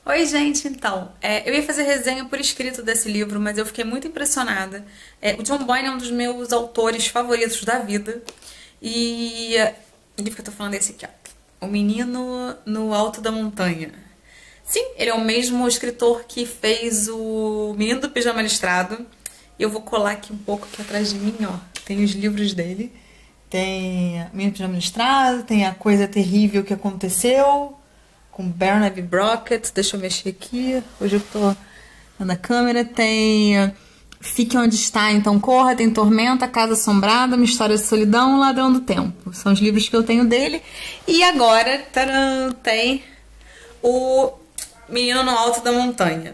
Oi, gente, então, eu ia fazer resenha por escrito desse livro, mas eu fiquei muito impressionada. O John Boyne é um dos meus autores favoritos da vida. E o livro que eu tô falando é esse aqui, ó. O Menino no Alto da Montanha. Sim, ele é o mesmo escritor que fez o Menino do Pijama Listrado. Eu vou colar aqui um pouco aqui atrás de mim, ó. Tem os livros dele. Tem Menino do Pijama Listrado, tem A Coisa Terrível que Aconteceu, com Barnaby Brockett. Deixa eu mexer aqui. Hoje eu tô na câmera. Tem Fique Onde Está, Então Corra. Tem Tormenta, Casa Assombrada, Uma História de Solidão, Ladrão do Tempo. São os livros que eu tenho dele. E agora, tcharam, tem o Menino no Alto da Montanha.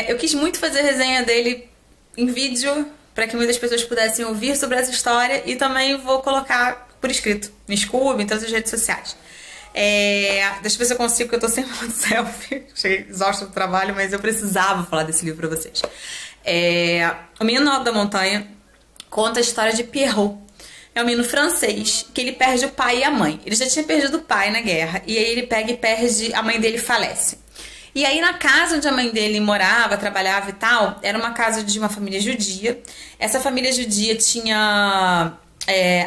Eu quis muito fazer resenha dele em vídeo, para que muitas pessoas pudessem ouvir sobre essa história, e também vou colocar por escrito no Scoob, em todas as redes sociais. Deixa eu ver se eu consigo, porque eu tô sem foto selfie. Cheguei exausta do trabalho, mas eu precisava falar desse livro pra vocês. O Menino no Alto da Montanha conta a história de Pierrot. É um menino francês que ele perde o pai e a mãe. Ele já tinha perdido o pai na guerra, e aí ele pega e perde, a mãe dele falece. E aí na casa onde a mãe dele morava, trabalhava e tal, era uma casa de uma família judia. Essa família judia tinha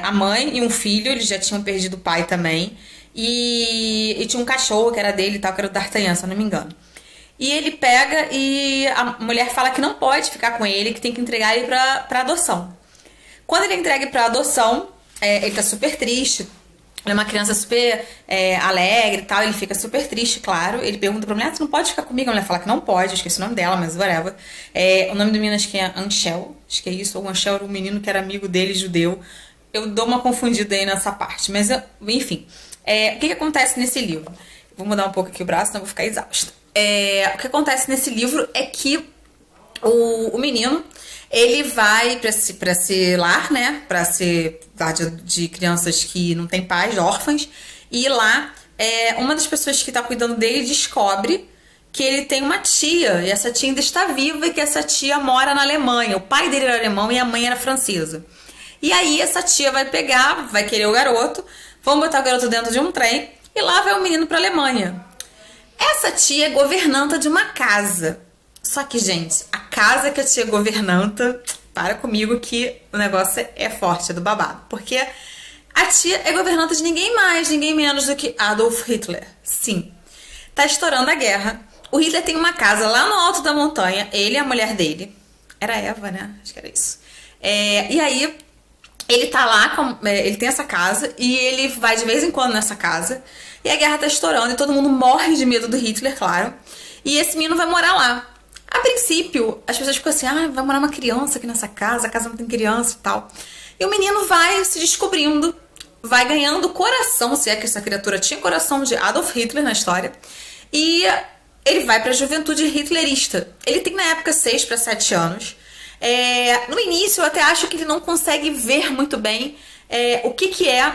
a mãe e um filho, eles já tinham perdido o pai também. E tinha um cachorro que era dele e tal, que era o D'Artagnan, se eu não me engano. E ele pega e a mulher fala que não pode ficar com ele, que tem que entregar ele pra adoção. Quando ele entrega pra adoção, ele tá super triste. Ele é uma criança super alegre e tal, ele fica super triste, claro. Ele pergunta pra mulher, você não pode ficar comigo? A mulher fala que não pode, eu esqueci o nome dela, mas whatever. O nome do menino acho que é Anshel, acho que é isso, ou Anshel era um menino que era amigo dele, judeu. Eu dou uma confundida aí nessa parte, mas enfim. O que acontece nesse livro? Vou mudar um pouco aqui o braço, senão eu vou ficar exausta. O que acontece nesse livro é que o menino, ele vai pra esse lar, né? Pra ser lar de crianças que não têm pais, órfãs. E lá, uma das pessoas que tá cuidando dele descobre que ele tem uma tia. E essa tia ainda está viva e que essa tia mora na Alemanha. O pai dele era alemão e a mãe era francesa. E aí essa tia vai pegar, vai querer o garoto. Vão botar o garoto dentro de um trem e lá vai o menino pra Alemanha. Essa tia é governanta de uma casa. Só que, gente, a casa que a tia é governanta, para comigo que o negócio é forte, é do babado. Porque a tia é governanta de ninguém mais, ninguém menos do que Adolf Hitler. Sim. Tá estourando a guerra. O Hitler tem uma casa lá no alto da montanha, ele e a mulher dele. Era Eva, né? Acho que era isso. E aí, ele tá lá, ele tem essa casa e ele vai de vez em quando nessa casa. E a guerra tá estourando e todo mundo morre de medo do Hitler, claro. E esse menino vai morar lá. A princípio, as pessoas ficam assim, vai morar uma criança aqui nessa casa, a casa não tem criança e tal. E o menino vai se descobrindo, vai ganhando coração, se é que essa criatura tinha coração de Adolf Hitler na história. E ele vai pra juventude hitlerista. Ele tem na época 6 para 7 anos. No início eu até acho que ele não consegue ver muito bem o que é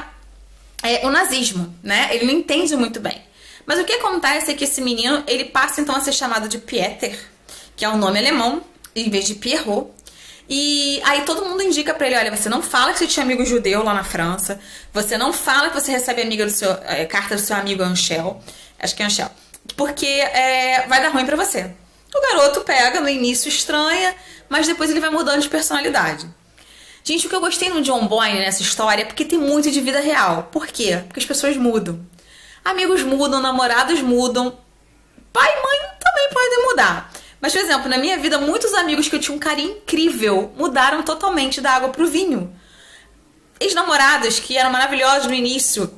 o nazismo, né? Ele não entende muito bem. Mas o que acontece é que esse menino, ele passa então a ser chamado de Pieter, que é um nome alemão, em vez de Pierrot. E aí todo mundo indica pra ele, olha, você não fala que você tinha amigo judeu lá na França, você não fala que você recebe carta do seu amigo Anshel, acho que é Anshel, porque vai dar ruim pra você. O garoto pega, no início estranha, mas depois ele vai mudando de personalidade. Gente, o que eu gostei no John Boyne nessa história é porque tem muito de vida real. Por quê? Porque as pessoas mudam. Amigos mudam, namorados mudam, pai e mãe também podem mudar. Mas, por exemplo, na minha vida, muitos amigos que eu tinha um carinho incrível mudaram totalmente da água pro vinho. Ex-namorados que eram maravilhosos no início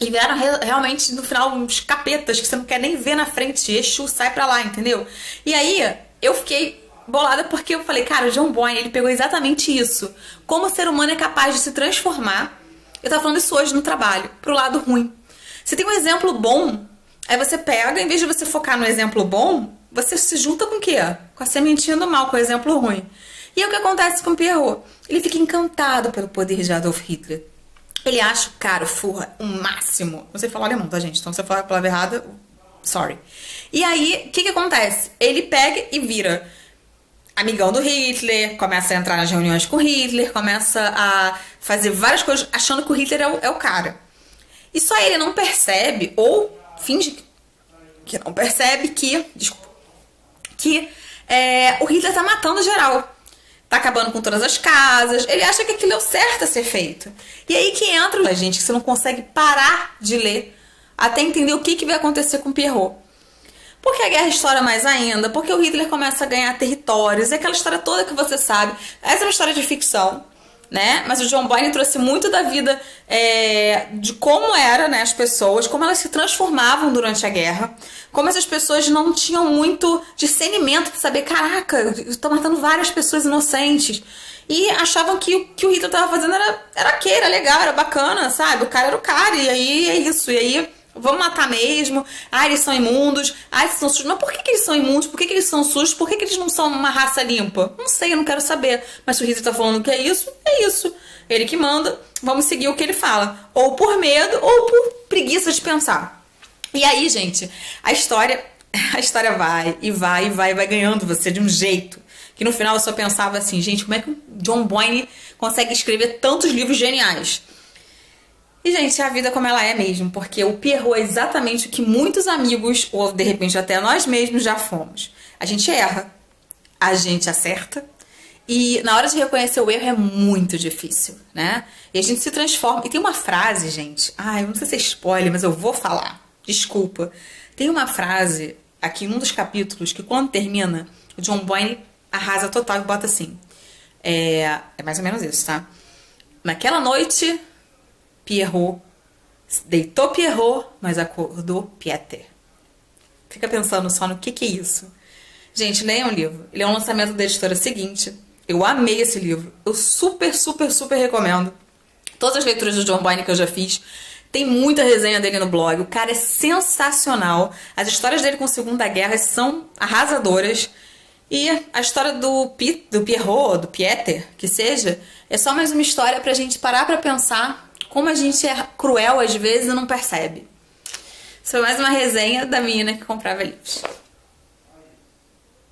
e vieram realmente, no final, uns capetas que você não quer nem ver na frente. Exu, sai pra lá, entendeu? E aí, eu fiquei bolada porque eu falei, cara, o John Boyne, ele pegou exatamente isso. Como o ser humano é capaz de se transformar, eu tava falando isso hoje no trabalho, pro lado ruim. Você tem um exemplo bom, aí você pega, em vez de você focar no exemplo bom, você se junta com o quê? Com a sementinha do mal, com o exemplo ruim. E é o que acontece com o Pierrot. Ele fica encantado pelo poder de Adolf Hitler. Ele acha o cara, furra, o máximo. Não sei falar alemão, tá, gente? Então, se eu falar a palavra errada, sorry. E aí, o que acontece? Ele pega e vira amigão do Hitler, começa a entrar nas reuniões com Hitler, começa a fazer várias coisas achando que o Hitler é o cara. E só ele não percebe, ou finge que não percebe que, desculpa, que o Hitler tá matando geral. Tá acabando com todas as casas. Ele acha que aquilo é o certo a ser feito. E aí que entra a gente, que você não consegue parar de ler até entender o que vai acontecer com Pierrot. Porque a guerra estoura mais ainda, porque o Hitler começa a ganhar territórios, é aquela história toda que você sabe. Essa é uma história de ficção, né? Mas o John Boyne trouxe muito da vida de como era, né, as pessoas, como elas se transformavam durante a guerra, como essas pessoas não tinham muito discernimento de saber, caraca, eu tô matando várias pessoas inocentes. E achavam que o que o Hitler tava fazendo era ok, era legal, era bacana, sabe? O cara era o cara, e aí é isso, e aí vamos matar mesmo. Ah, eles são imundos. Ah, eles são sujos. Mas por que eles são imundos? Por que eles são sujos? Por que eles não são uma raça limpa? Não sei, eu não quero saber. Mas se o Hitler tá falando que é isso, é isso. Ele que manda, vamos seguir o que ele fala. Ou por medo, ou por preguiça de pensar. E aí, gente, a história vai e vai e vai ganhando você de um jeito que no final eu só pensava assim, gente, como é que o John Boyne consegue escrever tantos livros geniais? E, gente, a vida como ela é mesmo, porque o Pierrot é exatamente o que muitos amigos, ou de repente até nós mesmos, já fomos. A gente erra, a gente acerta, e na hora de reconhecer o erro é muito difícil, né? E a gente se transforma. E tem uma frase, gente, eu não sei se é spoiler, mas eu vou falar, desculpa. Tem uma frase aqui em um dos capítulos que quando termina, o John Boyne arrasa total e bota assim. É mais ou menos isso, tá? Naquela noite, Pierrot deitou Pierrot, mas acordou Pieter. Fica pensando só no que é isso. Gente, leiam o livro. Ele é um lançamento da editora seguinte. Eu amei esse livro. Eu super, super, super recomendo. Todas as leituras do John Boyne que eu já fiz. Tem muita resenha dele no blog. O cara é sensacional. As histórias dele com a Segunda Guerra são arrasadoras. E a história do Pierrot, do Pieter, que seja, é só mais uma história pra gente parar pra pensar como a gente é cruel às vezes e não percebe. Isso foi mais uma resenha da menina que comprava livros.